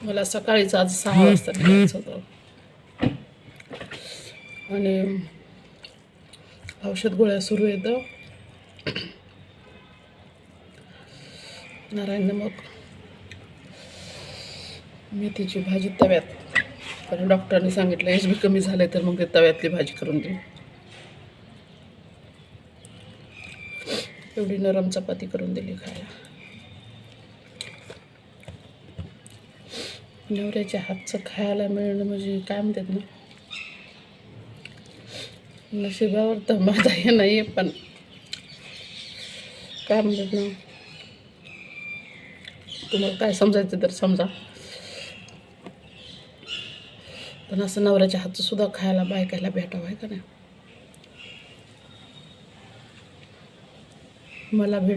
मला सकाळीच आज 6 वाजता निघायचं होतं आणि औषध गोळ्या सुरू येतं. नारायण मग मेथीची भाजी तव्यात, कारण डॉक्टरने सांगितलं एच बी कमी झाले तर मग ते तव्यातली भाजी करून दे. एवढी नरम चपाती करून दिली खायला. नवऱ्याच्या हातचं खायला मिळणं म्हणजे काय म्हणतात ना, नशिबावर तर माझा हे नाही आहे, पण काय म्हणतात ना, तुम्हाला काय समजायचं तर समजा. पण असं नवऱ्याच्या हातचं सुद्धा खायला बायकायला भेटावं आहे का नाही. मला